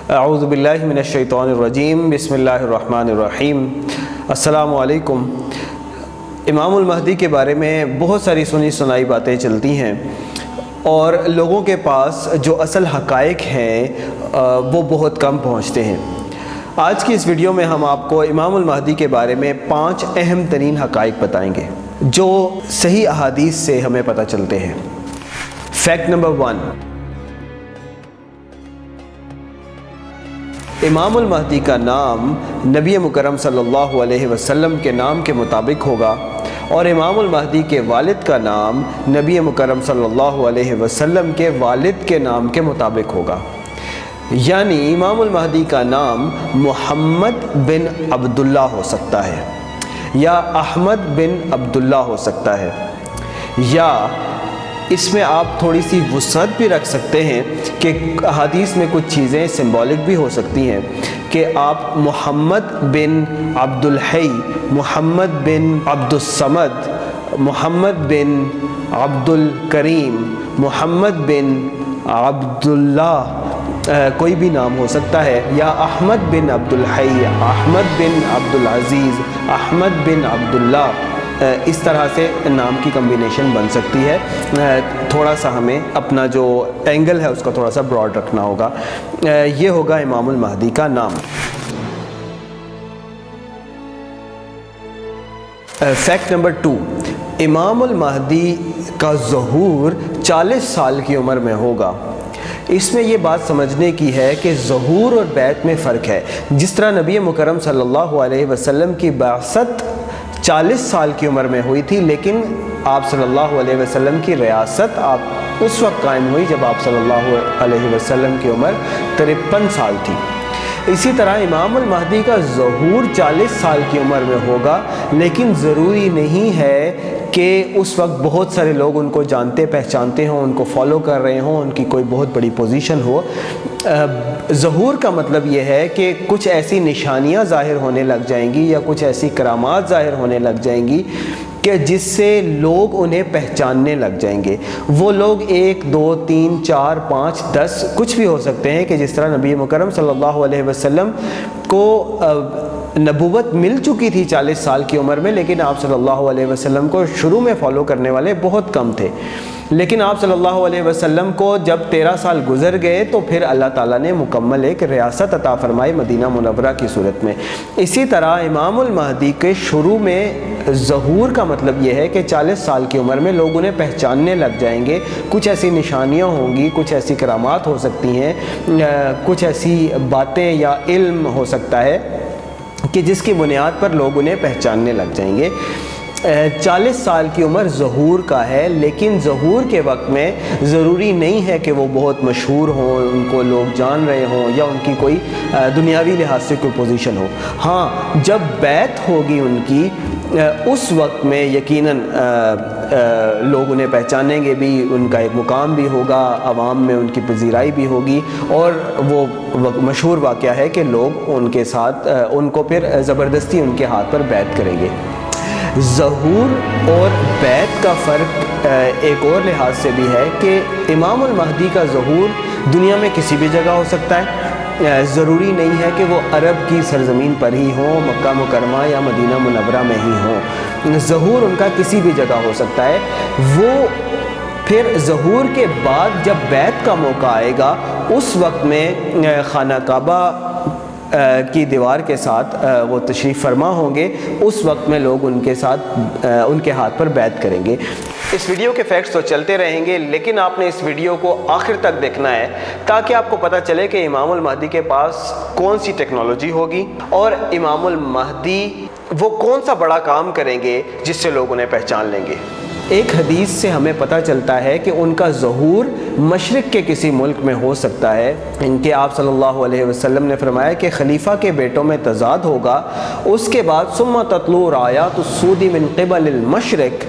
اعوذ باللہ من الشیطان الرجیم، بسم اللہ الرحمن الرحیم۔ السلام علیکم۔ امام المہدی کے بارے میں بہت ساری سنی سنائی باتیں چلتی ہیں اور لوگوں کے پاس جو اصل حقائق ہیں وہ بہت کم پہنچتے ہیں۔ آج کی اس ویڈیو میں ہم آپ کو امام المہدی کے بارے میں 5 اہم ترین حقائق بتائیں گے جو صحیح احادیث سے ہمیں پتہ چلتے ہیں۔ فیکٹ نمبر 1، امام المہدی کا نام نبی مکرم صلی اللہ علیہ وسلم کے نام کے مطابق ہوگا اور امام المہدی کے والد کا نام نبی مکرم صلی اللہ علیہ وسلم کے والد کے نام کے مطابق ہوگا، یعنی امام المہدی کا نام محمد بن عبداللہ ہو سکتا ہے یا احمد بن عبداللہ ہو سکتا ہے، یا اس میں آپ تھوڑی سی وسعت بھی رکھ سکتے ہیں کہ احادیث میں کچھ چیزیں سمبولک بھی ہو سکتی ہیں کہ آپ محمد بن عبد الحی، محمد بن عبد الصمد، محمد بن عبد الکریم، محمد بن عبداللہ، کوئی بھی نام ہو سکتا ہے، یا احمد بن عبد الحی، احمد بن عبد العزیز، احمد بن عبداللہ، اس طرح سے نام کی کمبینیشن بن سکتی ہے۔ تھوڑا سا ہمیں اپنا جو اینگل ہے اس کا تھوڑا سا براڈ رکھنا ہوگا۔ یہ ہوگا امام المہدی کا نام۔ فیکٹ نمبر 2، امام المہدی کا ظہور 40 سال کی عمر میں ہوگا۔ اس میں یہ بات سمجھنے کی ہے کہ ظہور اور بیعت میں فرق ہے۔ جس طرح نبی مکرم صلی اللہ علیہ وسلم کی بعثت 40 سال کی عمر میں ہوئی تھی، لیکن آپ صلی اللہ علیہ وسلم کی ریاست آپ اس وقت قائم ہوئی جب آپ صلی اللہ علیہ وسلم کی عمر 53 سال تھی۔ اسی طرح امام المہدی کا ظہور 40 سال کی عمر میں ہوگا، لیکن ضروری نہیں ہے کہ اس وقت بہت سارے لوگ ان کو جانتے پہچانتے ہوں، ان کو فالو کر رہے ہوں، ان کی کوئی بہت بڑی پوزیشن ہو۔ ظہور کا مطلب یہ ہے کہ کچھ ایسی نشانیاں ظاہر ہونے لگ جائیں گی یا کچھ ایسی کرامات ظاہر ہونے لگ جائیں گی کہ جس سے لوگ انہیں پہچاننے لگ جائیں گے۔ وہ لوگ 1 2 3 4 5 10 کچھ بھی ہو سکتے ہیں، کہ جس طرح نبی مکرم صلی اللہ علیہ وسلم کو نبوت مل چکی تھی 40 سال کی عمر میں، لیکن آپ صلی اللہ علیہ وسلم کو شروع میں فالو کرنے والے بہت کم تھے، لیکن آپ صلی اللہ علیہ وسلم کو جب 13 سال گزر گئے تو پھر اللہ تعالیٰ نے مکمل ایک ریاست عطا فرمائی مدینہ منورہ کی صورت میں۔ اسی طرح امام المہدی کے شروع میں ظہور کا مطلب یہ ہے کہ 40 سال کی عمر میں لوگ انہیں پہچاننے لگ جائیں گے، کچھ ایسی نشانیاں ہوں گی، کچھ ایسی کرامات ہو سکتی ہیں، کچھ ایسی باتیں یا علم ہو سکتا ہے کہ جس کی بنیاد پر لوگ انہیں پہچاننے لگ جائیں گے۔ 40 سال کی عمر ظہور کا ہے، لیکن ظہور کے وقت میں ضروری نہیں ہے کہ وہ بہت مشہور ہوں، ان کو لوگ جان رہے ہوں یا ان کی کوئی دنیاوی لحاظ سے کوئی پوزیشن ہو۔ ہاں، جب بیعت ہوگی ان کی اس وقت میں یقیناً لوگ انہیں پہچانیں گے بھی، ان کا ایک مقام بھی ہوگا، عوام میں ان کی پذیرائی بھی ہوگی، اور وہ مشہور واقعہ ہے کہ لوگ ان کے ساتھ ان کو پھر زبردستی ان کے ہاتھ پر بیعت کریں گے۔ ظہور اور بیعت کا فرق ایک اور لحاظ سے بھی ہے کہ امام المہدی کا ظہور دنیا میں کسی بھی جگہ ہو سکتا ہے، ضروری نہیں ہے کہ وہ عرب کی سرزمین پر ہی ہوں، مکہ مکرمہ یا مدینہ منورہ میں ہی ہوں، ظہور ان کا کسی بھی جگہ ہو سکتا ہے۔ وہ پھر ظہور کے بعد جب بیعت کا موقع آئے گا اس وقت میں خانہ کعبہ کی دیوار کے ساتھ وہ تشریف فرما ہوں گے، اس وقت میں لوگ ان کے ساتھ ان کے ہاتھ پر بیعت کریں گے۔ اس ویڈیو کے فیکٹس تو چلتے رہیں گے، لیکن آپ نے اس ویڈیو کو آخر تک دیکھنا ہے تاکہ آپ کو پتہ چلے کہ امام المہدی کے پاس کون سی ٹیکنالوجی ہوگی اور امام المہدی وہ کون سا بڑا کام کریں گے جس سے لوگ انہیں پہچان لیں گے۔ ایک حدیث سے ہمیں پتہ چلتا ہے کہ ان کا ظہور مشرق کے کسی ملک میں ہو سکتا ہے، ان کے آپ صلی اللہ علیہ وسلم نے فرمایا کہ خلیفہ کے بیٹوں میں تضاد ہوگا، اس کے بعد ثم تطلع رایات السود من قبل المشرق،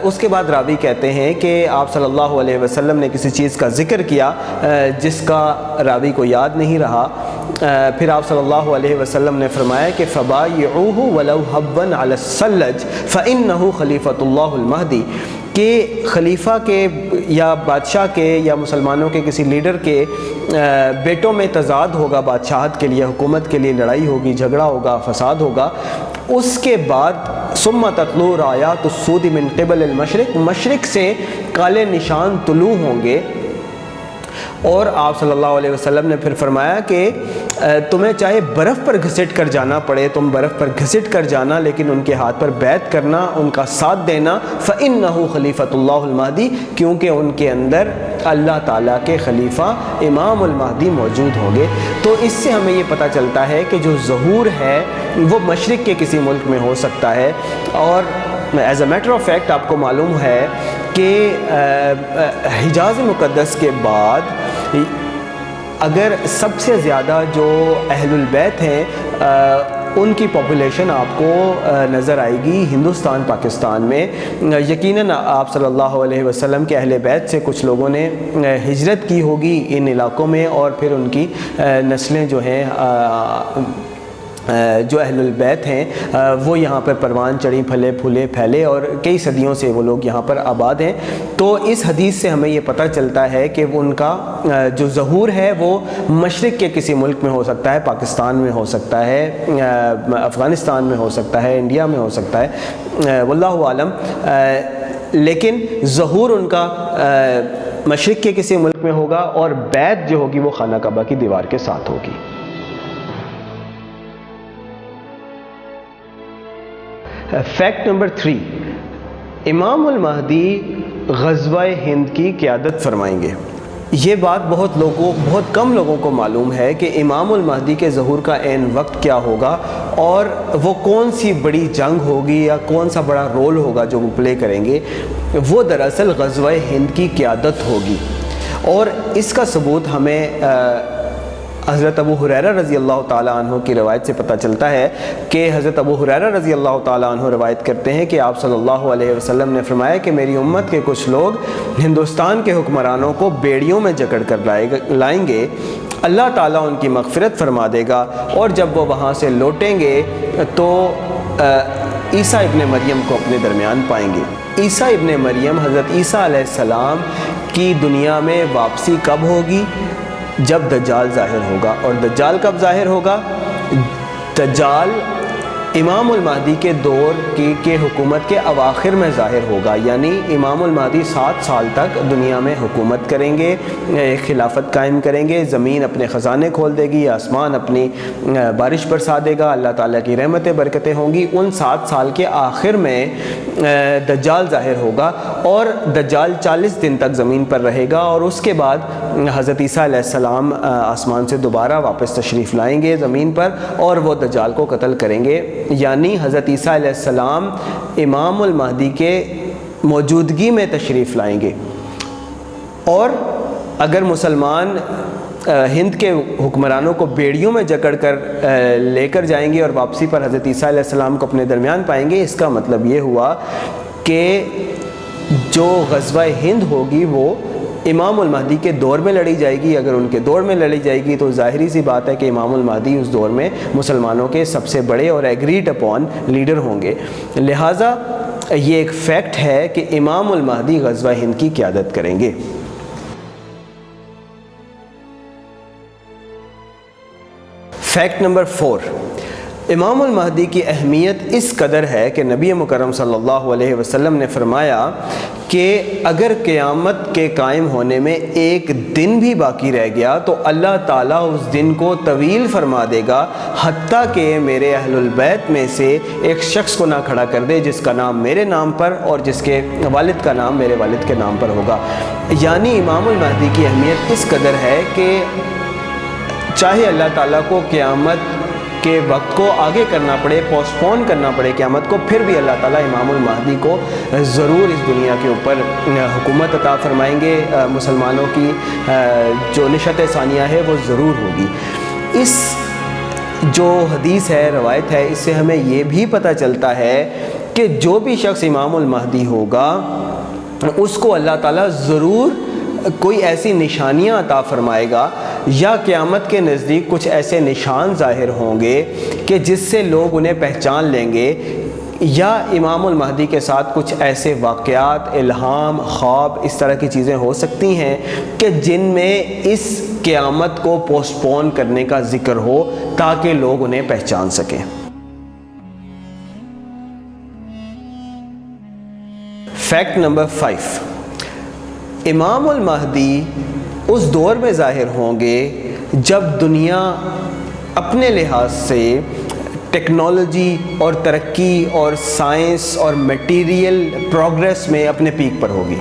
اس کے بعد راوی کہتے ہیں کہ آپ صلی اللہ علیہ وسلم نے کسی چیز کا ذکر کیا جس کا راوی کو یاد نہیں رہا، پھر آپ صلی اللہ علیہ وسلم نے فرمایا کہ فبایعوہ ولو حبا علی الثلج فإنہ خلیفۃ اللہ المہدی، کہ خلیفہ کے یا بادشاہ کے یا مسلمانوں کے کسی لیڈر کے بیٹوں میں تضاد ہوگا، بادشاہت کے لیے، حکومت کے لیے لڑائی ہوگی، جھگڑا ہوگا، فساد ہوگا، اس کے بعد ثم تطلع رایات السود من قبل المشرق، مشرق سے کالے نشان طلوع ہوں گے. اور آپ صلی اللہ علیہ وسلم نے پھر فرمایا کہ تمہیں چاہے برف پر گھسٹ کر جانا پڑے، تم برف پر گھسٹ کر جانا، لیکن ان کے ہاتھ پر بیعت کرنا، ان کا ساتھ دینا. فَإِنَّهُ خلیفۃ اللہ المہدی، کیونکہ ان کے اندر اللہ تعالیٰ کے خلیفہ امام المہدی موجود ہوں گے. تو اس سے ہمیں یہ پتہ چلتا ہے کہ جو ظہور ہے وہ مشرق کے کسی ملک میں ہو سکتا ہے. اور as a matter of fact آپ کو معلوم ہے کہ حجاز مقدس کے بعد اگر سب سے زیادہ جو اہل البیت ہیں ان کی پاپولیشن آپ کو نظر آئے گی ہندوستان پاکستان میں. یقیناً آپ صلی اللہ علیہ وسلم کے اہل بیت سے کچھ لوگوں نے ہجرت کی ہوگی ان علاقوں میں، اور پھر ان کی نسلیں جو ہیں جو اہل البیت ہیں وہ یہاں پر پروان چڑھی، پھلے پھولے پھیلے، اور کئی صدیوں سے وہ لوگ یہاں پر آباد ہیں. تو اس حدیث سے ہمیں یہ پتہ چلتا ہے کہ وہ ان کا جو ظہور ہے وہ مشرق کے کسی ملک میں ہو سکتا ہے، پاکستان میں ہو سکتا ہے، افغانستان میں ہو سکتا ہے، انڈیا میں ہو سکتا ہے، واللہ عالم. لیکن ظہور ان کا مشرق کے کسی ملک میں ہوگا، اور بیعت جو ہوگی وہ خانہ کعبہ کی دیوار کے ساتھ ہوگی. فیکٹ نمبر 3، امام المہدی غزوہ ہند کی قیادت فرمائیں گے. یہ بات بہت کم لوگوں کو معلوم ہے کہ امام المہدی کے ظہور کا عین وقت کیا ہوگا، اور وہ کون سی بڑی جنگ ہوگی یا کون سا بڑا رول ہوگا جو وہ پلے کریں گے. وہ دراصل غزوہ ہند کی قیادت ہوگی. اور اس کا ثبوت ہمیں حضرت ابو ہریرہ رضی اللہ تعالیٰ عنہ کی روایت سے پتہ چلتا ہے کہ حضرت ابو ہریرہ رضی اللہ تعالیٰ عنہ روایت کرتے ہیں کہ آپ صلی اللہ علیہ وسلم نے فرمایا کہ میری امت کے کچھ لوگ ہندوستان کے حکمرانوں کو بیڑیوں میں جکڑ کر لائیں گے، اللہ تعالیٰ ان کی مغفرت فرما دے گا، اور جب وہ وہاں سے لوٹیں گے تو عیسیٰ ابن مریم کو اپنے درمیان پائیں گے. عیسیٰ ابن مریم، حضرت عیسیٰ علیہ السلام کی دنیا میں واپسی کب ہوگی؟ جب دجال ظاہر ہوگا. اور دجال کب ظاہر ہوگا؟ دجال امام المہدی کے دور کی حکومت کے اواخر میں ظاہر ہوگا. یعنی امام المہدی 7 سال تک دنیا میں حکومت کریں گے، خلافت قائم کریں گے، زمین اپنے خزانے کھول دے گی، آسمان اپنی بارش برسا دے گا، اللہ تعالیٰ کی رحمتیں برکتیں ہوں گی. ان 7 سال کے آخر میں دجال ظاہر ہوگا، اور دجال 40 دن تک زمین پر رہے گا، اور اس کے بعد حضرت عیسیٰ علیہ السلام آسمان سے دوبارہ واپس تشریف لائیں گے زمین پر، اور وہ دجال کو قتل کریں گے. یعنی حضرت عیسیٰ علیہ السلام امام المہدی کے موجودگی میں تشریف لائیں گے. اور اگر مسلمان ہند کے حکمرانوں کو بیڑیوں میں جکڑ کر لے کر جائیں گے اور واپسی پر حضرت عیسیٰ علیہ السلام کو اپنے درمیان پائیں گے، اس کا مطلب یہ ہوا کہ جو غزوہ ہند ہوگی وہ امام المہدی کے دور میں لڑی جائے گی. اگر ان کے دور میں لڑی جائے گی تو ظاہری سی بات ہے کہ امام المہدی اس دور میں مسلمانوں کے سب سے بڑے اور ایگریڈ اپون لیڈر ہوں گے. لہٰذا یہ ایک فیکٹ ہے کہ امام المہدی غزوہ ہند کی قیادت کریں گے. فیکٹ نمبر 4، امام المہدی کی اہمیت اس قدر ہے کہ نبی مکرم صلی اللہ علیہ وسلم نے فرمایا کہ اگر قیامت کے قائم ہونے میں ایک دن بھی باقی رہ گیا تو اللہ تعالیٰ اس دن کو طویل فرما دے گا، حتیٰ کہ میرے اہل البیت میں سے ایک شخص کو نہ کھڑا کر دے جس کا نام میرے نام پر اور جس کے والد کا نام میرے والد کے نام پر ہوگا. یعنی امام المہدی کی اہمیت اس قدر ہے کہ چاہے اللہ تعالیٰ کو قیامت کے وقت کو آگے کرنا پڑے، پوسٹ پون کرنا پڑے قیامت کو، پھر بھی اللہ تعالیٰ امام المہدی کو ضرور اس دنیا کے اوپر حکومت عطا فرمائیں گے. مسلمانوں کی جو نشت ثانیہ ہے وہ ضرور ہوگی. اس جو حدیث ہے، روایت ہے، اس سے ہمیں یہ بھی پتہ چلتا ہے کہ جو بھی شخص امام المہدی ہوگا اس کو اللہ تعالیٰ ضرور کوئی ایسی نشانیاں عطا فرمائے گا، یا قیامت کے نزدیک کچھ ایسے نشان ظاہر ہوں گے کہ جس سے لوگ انہیں پہچان لیں گے یا امام المہدی کے ساتھ کچھ ایسے واقعات، الہام، خواب، اس طرح کی چیزیں ہو سکتی ہیں کہ جن میں اس قیامت کو پوسٹ پون کرنے کا ذکر ہو تاکہ لوگ انہیں پہچان سکیں۔ فیکٹ نمبر 5، امام المہدی اس دور میں ظاہر ہوں گے جب دنیا اپنے لحاظ سے ٹیکنالوجی اور ترقی اور سائنس اور میٹیریل پروگریس میں اپنے پیک پر ہوگی۔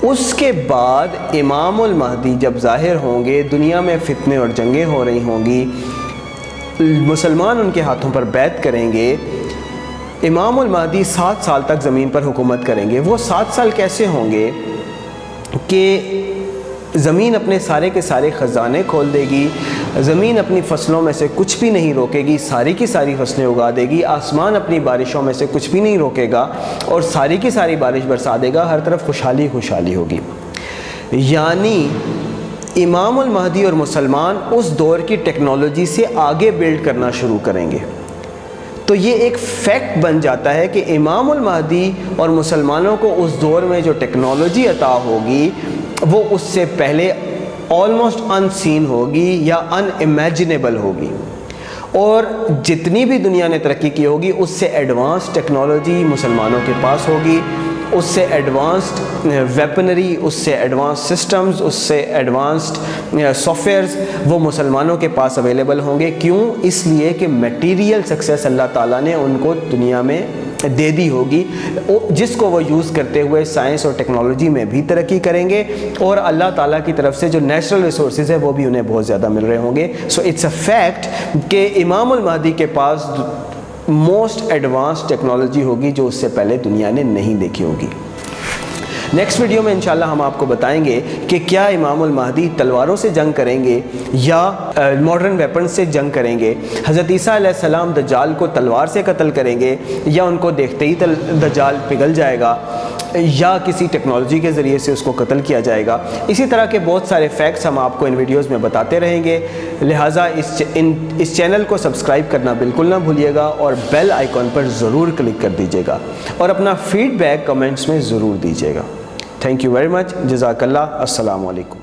اس کے بعد امام المہدی جب ظاہر ہوں گے، دنیا میں فتنے اور جنگیں ہو رہی ہوں گی، مسلمان ان کے ہاتھوں پر بیعت کریں گے۔ امام المہدی 7 سال تک زمین پر حکومت کریں گے۔ وہ 7 سال کیسے ہوں گے کہ زمین اپنے سارے کے سارے خزانے کھول دے گی، زمین اپنی فصلوں میں سے کچھ بھی نہیں روکے گی، ساری کی ساری فصلیں اگا دے گی، آسمان اپنی بارشوں میں سے کچھ بھی نہیں روکے گا اور ساری کی ساری بارش برسا دے گا، ہر طرف خوشحالی خوشحالی ہوگی۔ یعنی امام المہدی اور مسلمان اس دور کی ٹیکنالوجی سے آگے بلڈ کرنا شروع کریں گے۔ تو یہ ایک فیکٹ بن جاتا ہے کہ امام المہدی اور مسلمانوں کو اس دور میں جو ٹیکنالوجی عطا ہوگی وہ اس سے پہلے آلموسٹ ان سین ہوگی یا ان امیجنیبل ہوگی، اور جتنی بھی دنیا نے ترقی کی ہوگی اس سے ایڈوانس ٹیکنالوجی مسلمانوں کے پاس ہوگی، اس سے ایڈوانسڈ ویپنری، اس سے ایڈوانس سسٹمز، اس سے ایڈوانسڈ سافٹ ویئرز وہ مسلمانوں کے پاس اویلیبل ہوں گے۔ کیوں؟ اس لیے کہ میٹیریل سکسیس اللہ تعالیٰ نے ان کو دنیا میں دے دی ہوگی، جس کو وہ یوز کرتے ہوئے سائنس اور ٹیکنالوجی میں بھی ترقی کریں گے، اور اللہ تعالیٰ کی طرف سے جو نیچرل ریسورسز ہیں وہ بھی انہیں بہت زیادہ مل رہے ہوں گے۔ سو اٹس اے فیکٹ کہ امام المہدی کے پاس موسٹ ایڈوانس ٹیکنالوجی ہوگی جو اس سے پہلے دنیا نے نہیں دیکھی ہوگی۔ نیکسٹ ویڈیو میں انشاءاللہ ہم آپ کو بتائیں گے کہ کیا امام المہدی تلواروں سے جنگ کریں گے یا ماڈرن ویپن سے جنگ کریں گے، حضرت عیسیٰ علیہ السلام دجال کو تلوار سے قتل کریں گے یا ان کو دیکھتے ہی دجال پگھل جائے گا یا کسی ٹیکنالوجی کے ذریعے سے اس کو قتل کیا جائے گا۔ اسی طرح کے بہت سارے فیکٹس ہم آپ کو ان ویڈیوز میں بتاتے رہیں گے، لہٰذا اس چینل کو سبسکرائب کرنا بالکل نہ بھولیے گا اور بیل آئیکن پر ضرور کلک کر دیجیے گا اور اپنا فیڈ بیک کمنٹس میں ضرور دیجیے گا۔ تھینک یو ویری مچ، جزاک اللہ، السلام علیکم۔